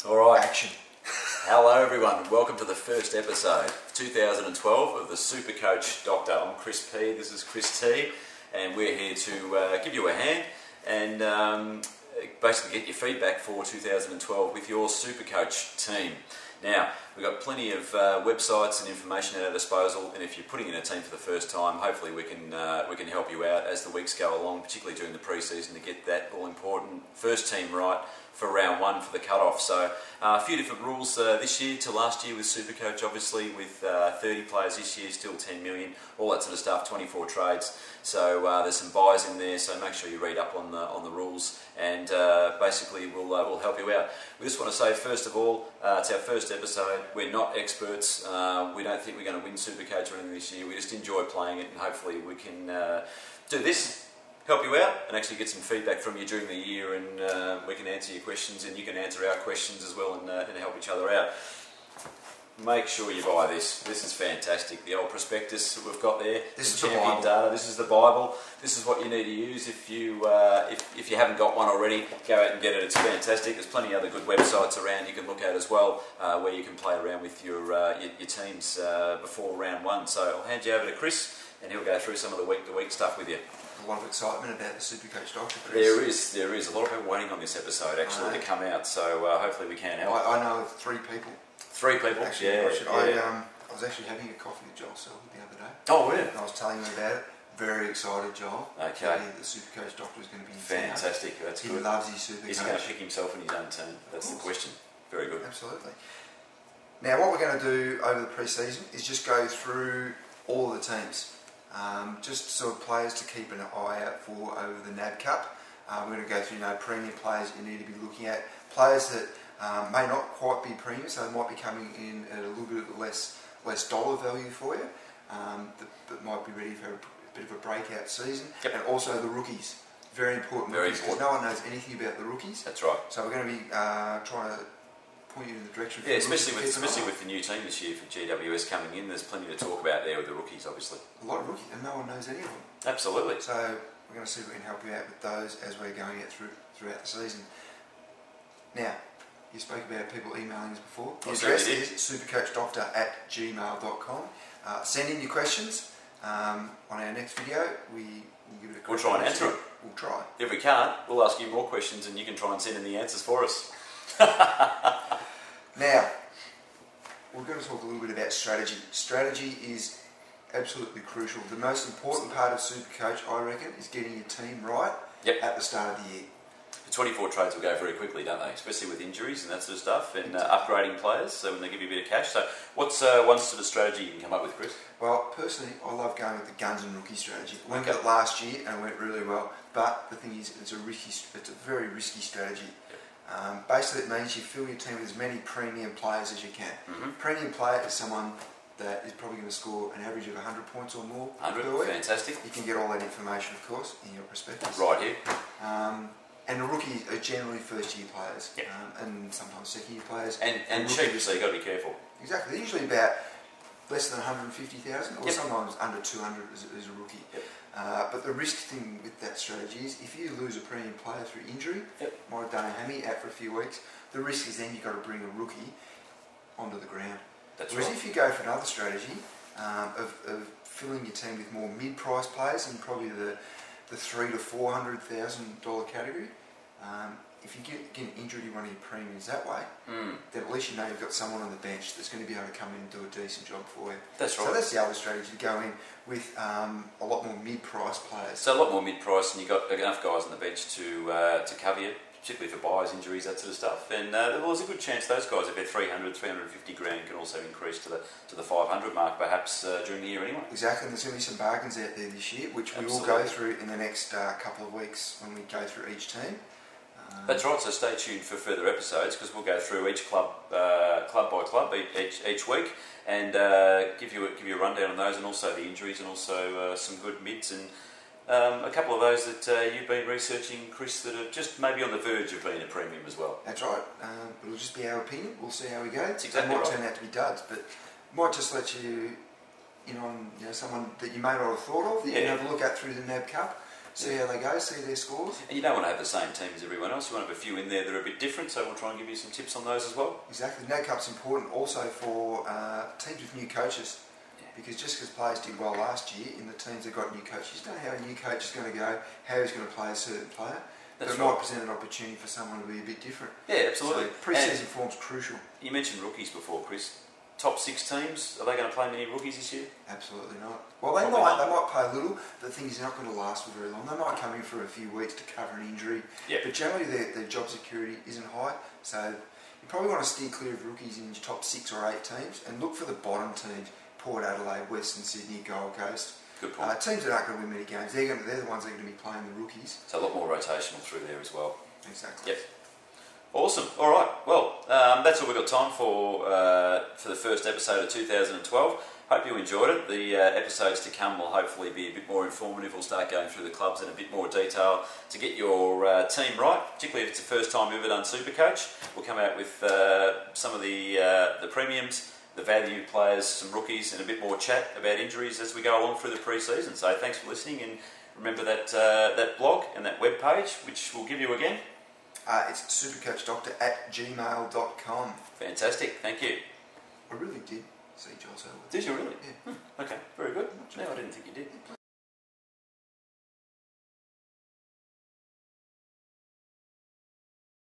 All right. Action. Hello everyone, welcome to the first episode 2012 of the Super Coach Doctor. I'm Chris P, this is Chris T, and we're here to give you a hand and basically get your feedback for 2012 with your Super Coach team. Now, we've got plenty of websites and information at our disposal, and if you're putting in a team for the first time, hopefully we can help you out as the weeks go along, particularly during the pre-season, to get that all-important first team right for round one for the cut-off. So a few different rules this year to last year with Supercoach, obviously, with 30 players this year, still 10 million, all that sort of stuff, 24 trades. So there's some buys in there, so make sure you read up on the rules, and basically we'll help you out. We just want to say, first of all, it's our first episode. We're not experts. We don't think we're going to win Supercoach or anything this year. We just enjoy playing it, and hopefully we can do this, help you out, and actually get some feedback from you during the year, and we can answer your questions, and you can answer our questions as well, and help each other out. Make sure you buy this. This is fantastic. The old prospectus that we've got there. This is the the champion Bible. data. This is the Bible. This is what you need to use if you haven't got one already. Go out and get it. It's fantastic. There's plenty of other good websites around you can look at as well, where you can play around with your teams before round one. So I'll hand you over to Chris, and he'll go through some of the week-to-week stuff with you. A lot of excitement about the Supercoach Doctor, Chris. There is. A lot of people waiting on this episode actually to come out. So hopefully we can help. I know of 3 people. 3 people. Actually, Yeah. I was actually having a coffee with Joel Selby the other day. Oh, really? And I was telling him about it. Very excited, Joel. Okay. The Supercoach Doctor is going to be in Fantastic. town. That's He good. loves his Supercoach. Is he going to pick himself in his own team? That's the question. Very good. Absolutely. Now, what we're going to do over the pre-season is just go through all of the teams. Just sort of players to keep an eye out for over the NAB Cup. We're going to go through premium players you need to be looking at. Players that may not quite be premium, so they might be coming in at a little bit less dollar value for you, that might be ready for a bit of a breakout season. Yep. And also the rookies. Very important. Very rookies, important. because no one knows anything about the rookies. That's right. So we're going to be trying to point you in the direction. Yeah, especially with the new team this year for GWS coming in. There's plenty to talk about there with the rookies, obviously. A lot of rookies, and no one knows any of them. Absolutely. So we're going to see if we can help you out with those as we're going out throughout the season. Now, you spoke about people emailing us before. The address is supercoachdoctor@gmail.com. Send in your questions. On our next video, we'll give it a We'll try and answer it. We'll try. If we can't, we'll ask you more questions, and you can try and send in the answers for us. Now, we're going to talk a little bit about strategy. Strategy is absolutely crucial. The most important part of Supercoach, I reckon, is getting your team right at the start of the year. The 24 trades will go very quickly, don't they? Especially with injuries and that sort of stuff, and upgrading players, so when they give you a bit of cash. So what's one sort of strategy you can come up with, Chris? Well, personally, I love going with the guns and rookie strategy. I went with it last year and it went really well, but the thing is, it's a very risky strategy. Basically, it means you fill your team with as many premium players as you can. Premium player is someone that is probably going to score an average of 100 points or more 100, per week. fantastic. You can get all that information, of course, in your prospectus. Right here. And the rookies are generally first-year players, and sometimes second-year players. And cheap, so you've got to be careful. Exactly. They're usually about less than 150,000, or sometimes under 200 as a rookie. But the risk thing with that strategy is if you lose a premium player through injury, might have done a hammy out for a few weeks, the risk is then you've got to bring a rookie onto the ground. Whereas if you go for another strategy of filling your team with more mid-price players in probably the $300,000 to $400,000 category, if you get an injury to one of your premiums that way, then at least you know you've got someone on the bench that's going to be able to come in and do a decent job for you. That's right. So that's the other strategy, to go in with a lot more mid-price players. So a lot more mid-price, and you've got enough guys on the bench to cover you, particularly for buys, injuries, that sort of stuff. And there's a good chance those guys, if they're 300, 350 grand, can also increase to the 500 mark perhaps during the year anyway. Exactly, and there's going to be some bargains out there this year, which we will go through in the next couple of weeks when we go through each team. That's right, so stay tuned for further episodes, because we'll go through each club by club each week, and give you a rundown on those, and also the injuries, and also some good mids, and a couple of those that you've been researching, Chris, that are just maybe on the verge of being a premium as well. That's right, but it'll just be our opinion. We'll see how we go. That's exactly right. It might right. turn out to be duds, but might just let you in on someone that you may not have thought of, that you can have a look at through the NAB Cup. see how they go, see their scores. And you don't want to have the same team as everyone else. You want to have a few in there that are a bit different, so we'll try and give you some tips on those as well. Exactly. No Cup's important also for teams with new coaches. Because just because players did well last year in the teams that got new coaches, you don't know how a new coach is going to go, how he's going to play a certain player. That's but it might present an opportunity for someone to be a bit different. Yeah, absolutely. So pre-season form's crucial. You mentioned rookies before, Chris. Top 6 teams, are they going to play many rookies this year? Absolutely not. Well, they might play a little, but the thing is they're not going to last for very long. They might come in for a few weeks to cover an injury, but generally their job security isn't high, so you probably want to steer clear of rookies in your top 6 or 8 teams and look for the bottom teams, Port Adelaide, Western Sydney, Gold Coast. Good point. Teams that aren't going to win many games, they're the ones that are going to be playing the rookies. So a lot more rotational through there as well. Exactly. Yep. Awesome. All right. Well, that's all we've got time for the first episode of 2012. Hope you enjoyed it. The episodes to come will hopefully be a bit more informative. We'll start going through the clubs in a bit more detail to get your team right, particularly if it's the first time you've ever done Supercoach. We'll come out with some of the premiums, the value players, some rookies, and a bit more chat about injuries as we go along through the pre-season. So thanks for listening, and remember that blog and that web page, which we'll give you again. It's supercoachdoctor@gmail.com. Fantastic, thank you. I really did see Josh Elwood. Did you really? Yeah. Okay, very good. No, I didn't think you did.